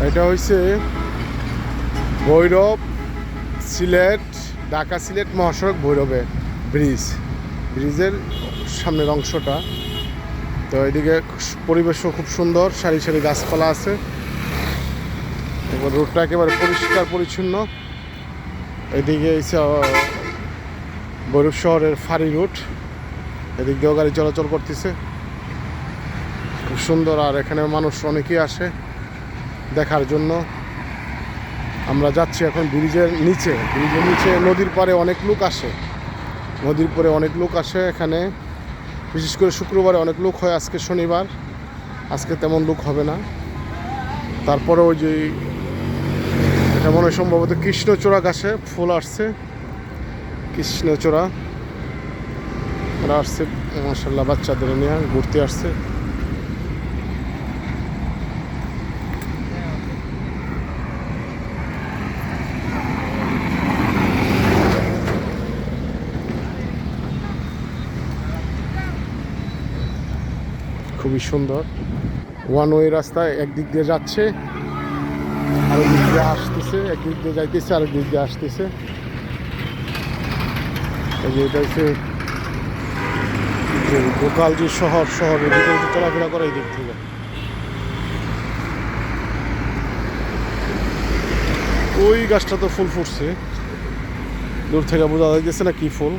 এটা হচ্ছে ভৈরব সিলেট, ঢাকা সিলেট মহাসড়ক ভৈরবে ব্রিজের সামনের অংশটা। তো এদিকে পরিবেশও খুব সুন্দর, সারি সারি গাছপালা আছে। এবার রোডটা একেবারে পরিষ্কার পরিচ্ছন্ন। এদিকে এসে ভৈরব শহরের ফাঁড়ি রুট, এদিক দিয়েও গাড়ি চলাচল করতেছে, খুব সুন্দর। আর এখানে মানুষ অনেকেই আসে দেখার জন্য। আমরা যাচ্ছি এখন ব্রিজের নিচে। নদীর পাড়ে অনেক লোক আসে, এখানে বিশেষ করে শুক্রবারে অনেক লোক হয়। আজকে শনিবার, আজকে তেমন লোক হবে না। তারপরে ওই যে এটা মনে হয় সম্ভবত কৃষ্ণচূড়া গাছে ফুল আসছে, কৃষ্ণচূড়া ওরা আসছে মাশাআল্লাহ, বাচ্চাদের নিয়ে ঘুরতে আসছে। খুবই সুন্দর ওয়ান ওয়ে রাস্তায়, একদিক দিয়ে যাচ্ছে আর দিক দিয়ে আসতেছে, একদিক দিয়ে যাইতেছে আর দিক দিয়ে আসতেছে। এটা হচ্ছে যে লোকাল যে শহরের ভিতরে চলাফেরা করে এই দিক থেকে। ওই গাছটা তো ফুল ফুটছে, দূর থেকে বোঝা যাইতেছে না কি ফুল।